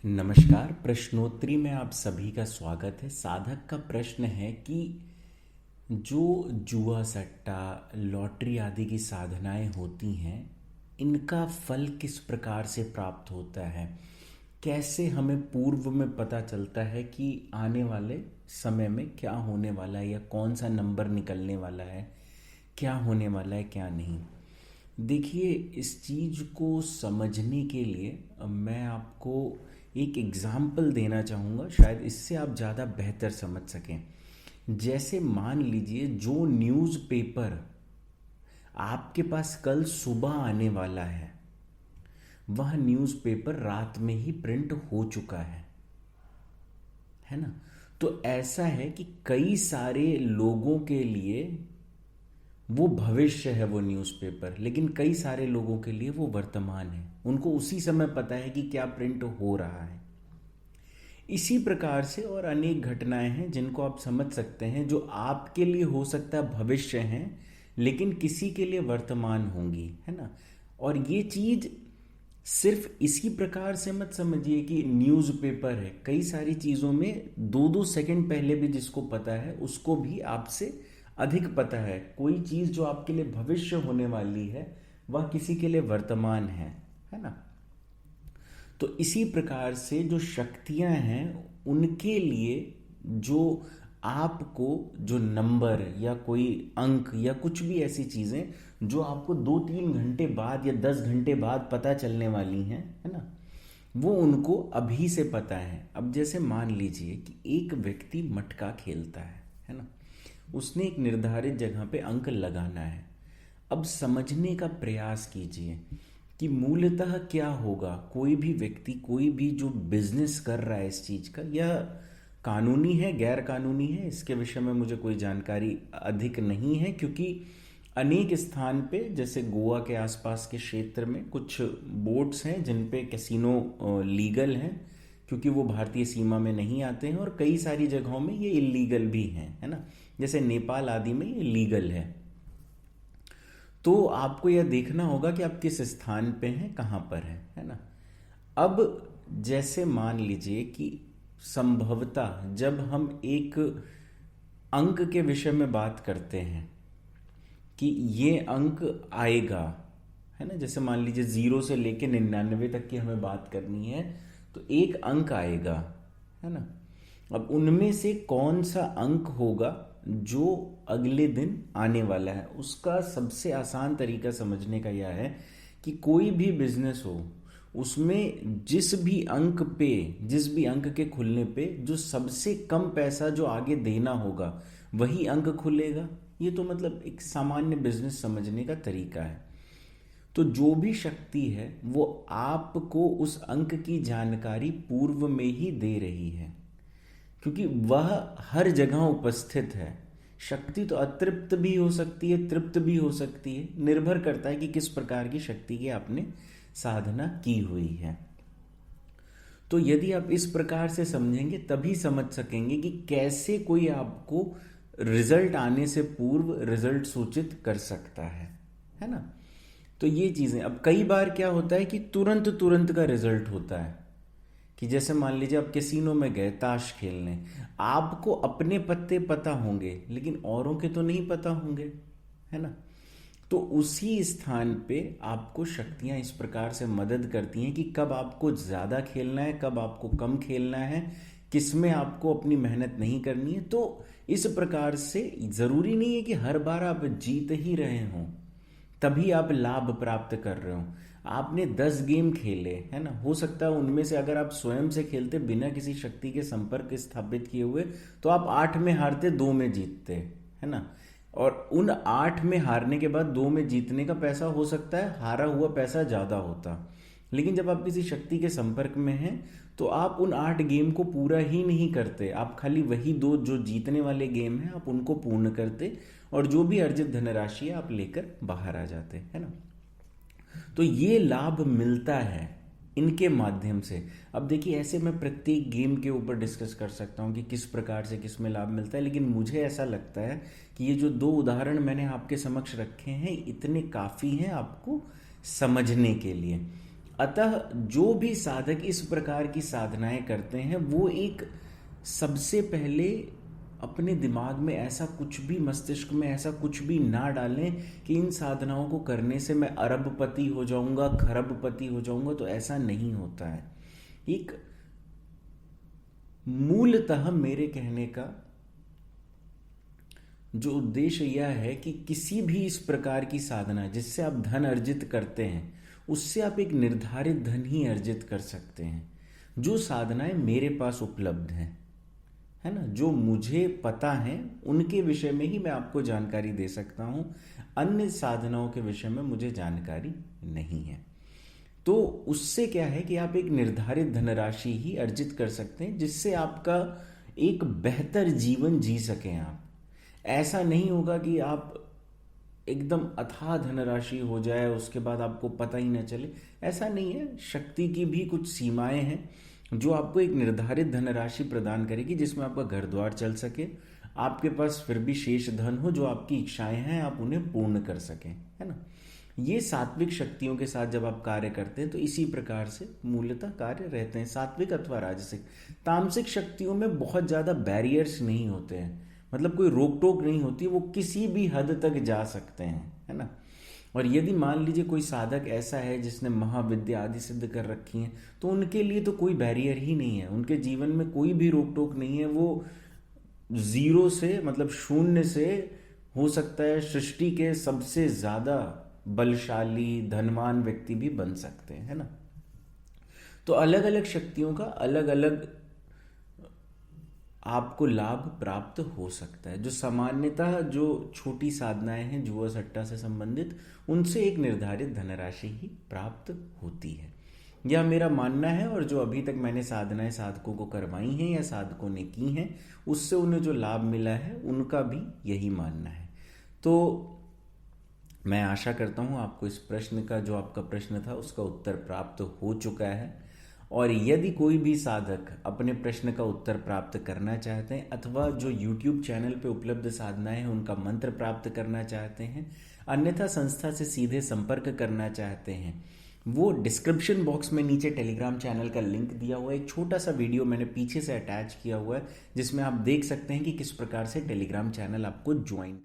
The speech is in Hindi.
नमस्कार। प्रश्नोत्तरी में आप सभी का स्वागत है। साधक का प्रश्न है कि जो जुआ सट्टा लॉटरी आदि की साधनाएं होती हैं, इनका फल किस प्रकार से प्राप्त होता है। कैसे हमें पूर्व में पता चलता है कि आने वाले समय में क्या होने वाला है या कौन सा नंबर निकलने वाला है, क्या होने वाला है क्या नहीं। देखिए, इस चीज़ को समझने के लिए मैं आपको एक एग्ज़ाम्पल देना चाहूँगा, शायद इससे आप ज़्यादा बेहतर समझ सकें। जैसे मान लीजिए, जो न्यूज़पेपर आपके पास कल सुबह आने वाला है, वह न्यूज़पेपर रात में ही प्रिंट हो चुका है ना। तो ऐसा है कि कई सारे लोगों के लिए वो भविष्य है वो न्यूज़पेपर, लेकिन कई सारे लोगों के लिए वो वर्तमान है। उनको उसी समय पता है कि क्या प्रिंट हो रहा है। इसी प्रकार से और अनेक घटनाएं हैं जिनको आप समझ सकते हैं, जो आपके लिए हो सकता है भविष्य हैं, लेकिन किसी के लिए वर्तमान होंगी, है ना। और ये चीज सिर्फ इसी प्रकार से मत समझिए कि न्यूज़पेपर है। कई सारी चीज़ों में 2-2 सेकंड पहले भी जिसको पता है, उसको भी आपसे अधिक पता है। कोई चीज़ जो आपके लिए भविष्य होने वाली है, वह किसी के लिए वर्तमान है ना। तो इसी प्रकार से जो शक्तियां हैं, उनके लिए जो आपको जो नंबर या कोई अंक या कुछ भी ऐसी चीज़ें जो आपको 2-3 घंटे बाद या 10 घंटे बाद पता चलने वाली हैं, है ना, वो उनको अभी से पता है। अब जैसे मान लीजिए कि एक व्यक्ति मटका खेलता है ना। उसने एक निर्धारित जगह पे अंक लगाना है। अब समझने का प्रयास कीजिए कि मूलतः क्या होगा। कोई भी व्यक्ति, कोई भी जो बिजनेस कर रहा है इस चीज का, यह कानूनी है गैर कानूनी है, इसके विषय में मुझे कोई जानकारी अधिक नहीं है, क्योंकि अनेक स्थान पे जैसे गोवा के आसपास के क्षेत्र में कुछ बोर्ड्स हैं जिन पे कैसीनो लीगल हैं, क्योंकि वो भारतीय सीमा में नहीं आते हैं, और कई सारी जगहों में ये इलीगल भी हैं, है ना। जैसे नेपाल आदि में ये लीगल है। तो आपको यह देखना होगा कि आप किस स्थान पे हैं, कहाँ पर है ना। अब जैसे मान लीजिए कि संभवतः जब हम एक अंक के विषय में बात करते हैं कि ये अंक आएगा, है ना। जैसे मान लीजिए 0 से लेके 99 तक की हमें बात करनी है, तो एक अंक आएगा, है ना। अब उनमें से कौन सा अंक होगा जो अगले दिन आने वाला है, उसका सबसे आसान तरीका समझने का यह है कि कोई भी बिजनेस हो, उसमें जिस भी अंक पे, जिस भी अंक के खुलने पे जो सबसे कम पैसा जो आगे देना होगा, वही अंक खुलेगा। ये तो मतलब एक सामान्य बिजनेस समझने का तरीका है। तो जो भी शक्ति है वो आपको उस अंक की जानकारी पूर्व में ही दे रही है, क्योंकि वह हर जगह उपस्थित है। शक्ति तो अतृप्त भी हो सकती है, तृप्त भी हो सकती है, निर्भर करता है कि किस प्रकार की शक्ति की आपने साधना की हुई है। तो यदि आप इस प्रकार से समझेंगे, तभी समझ सकेंगे कि कैसे कोई आपको रिजल्ट आने से पूर्व रिजल्ट सूचित कर सकता है ना। तो ये चीजें, अब कई बार क्या होता है कि तुरंत तुरंत का रिजल्ट होता है, कि जैसे मान लीजिए आप कैसीनो में गए ताश खेलने, आपको अपने पत्ते पता होंगे लेकिन औरों के तो नहीं पता होंगे, है ना। तो उसी स्थान पे आपको शक्तियां इस प्रकार से मदद करती हैं कि कब आपको ज़्यादा खेलना है, कब आपको कम खेलना है, किस में आपको अपनी मेहनत नहीं करनी है। तो इस प्रकार से ज़रूरी नहीं है कि हर बार आप जीत ही रहे हों तभी आप लाभ प्राप्त कर रहे हो। आपने 10 गेम खेले, है ना, हो सकता है उनमें से अगर आप स्वयं से खेलते बिना किसी शक्ति के संपर्क स्थापित किए हुए, तो आप 8 में हारते, 2 में जीतते, है ना। और उन 8 में हारने के बाद 2 में जीतने का पैसा हो सकता है हारा हुआ पैसा ज्यादा होता, लेकिन जब आप किसी शक्ति के संपर्क में हैं तो आप उन 8 गेम को पूरा ही नहीं करते, आप खाली वही 2 जो जीतने वाले गेम हैं आप उनको पूर्ण करते, और जो भी अर्जित धनराशि है आप लेकर बाहर आ जाते, है ना। तो ये लाभ मिलता है इनके माध्यम से। अब देखिए, ऐसे मैं प्रत्येक गेम के ऊपर डिस्कस कर सकता हूँ कि किस प्रकार से किस में लाभ मिलता है, लेकिन मुझे ऐसा लगता है कि ये जो 2 उदाहरण मैंने आपके समक्ष रखे हैं, इतने काफ़ी हैं आपको समझने के लिए। अतः जो भी साधक इस प्रकार की साधनाएं करते हैं वो एक सबसे पहले अपने दिमाग में ऐसा कुछ भी, मस्तिष्क में ऐसा कुछ भी ना डालें कि इन साधनाओं को करने से मैं अरबपति हो जाऊंगा, खरबपति हो जाऊंगा। तो ऐसा नहीं होता है। एक मूलतः मेरे कहने का जो उद्देश्य यह है कि किसी भी इस प्रकार की साधना जिससे आप धन अर्जित करते हैं, उससे आप एक निर्धारित धन ही अर्जित कर सकते हैं। जो साधनाएं मेरे पास उपलब्ध हैं, है ना, जो मुझे पता है, उनके विषय में ही मैं आपको जानकारी दे सकता हूं। अन्य साधनाओं के विषय में मुझे जानकारी नहीं है। तो उससे क्या है कि आप एक निर्धारित धनराशि ही अर्जित कर सकते हैं, जिससे आपका एक बेहतर जीवन जी सकें आप। ऐसा नहीं होगा कि आप एकदम अथाह धनराशि हो जाए, उसके बाद आपको पता ही न चले। ऐसा नहीं है। शक्ति की भी कुछ सीमाएं हैं जो आपको एक निर्धारित धनराशि प्रदान करेगी, जिसमें आपका घर द्वार चल सके, आपके पास फिर भी शेष धन हो, जो आपकी इच्छाएं हैं आप उन्हें पूर्ण कर सकें, है ना। ये सात्विक शक्तियों के साथ जब आप कार्य करते हैं तो इसी प्रकार से मूलतः कार्य रहते हैं, सात्विक अथवा राजसिक। तामसिक शक्तियों में बहुत ज़्यादा बैरियर्स नहीं होते हैं, मतलब कोई रोक टोक नहीं होती, वो किसी भी हद तक जा सकते हैं, है ना। और यदि मान लीजिए कोई साधक ऐसा है जिसने महाविद्या आदि सिद्ध कर रखी हैं, तो उनके लिए तो कोई बैरियर ही नहीं है, उनके जीवन में कोई भी रोक टोक नहीं है। वो जीरो से, मतलब शून्य से, हो सकता है सृष्टि के सबसे ज्यादा बलशाली धनवान व्यक्ति भी बन सकते हैं, है ना। तो अलग अलग शक्तियों का अलग अलग आपको लाभ प्राप्त हो सकता है। जो सामान्यतः जो छोटी साधनाएं हैं जुआ सट्टा से संबंधित, उनसे एक निर्धारित धनराशि ही प्राप्त होती है, यह मेरा मानना है। और जो अभी तक मैंने साधनाएं साधकों को करवाई हैं या साधकों ने की हैं, उससे उन्हें जो लाभ मिला है उनका भी यही मानना है। तो मैं आशा करता हूँ आपको इस प्रश्न का, जो आपका प्रश्न था, उसका उत्तर प्राप्त हो चुका है। और यदि कोई भी साधक अपने प्रश्न का उत्तर प्राप्त करना चाहते हैं, अथवा जो YouTube चैनल पे उपलब्ध साधनाएं हैं उनका मंत्र प्राप्त करना चाहते हैं, अन्यथा संस्था से सीधे संपर्क करना चाहते हैं, वो डिस्क्रिप्शन बॉक्स में नीचे टेलीग्राम चैनल का लिंक दिया हुआ है। एक छोटा सा वीडियो मैंने पीछे से अटैच किया हुआ है, जिसमें आप देख सकते हैं कि किस प्रकार से टेलीग्राम चैनल आपको ज्वाइन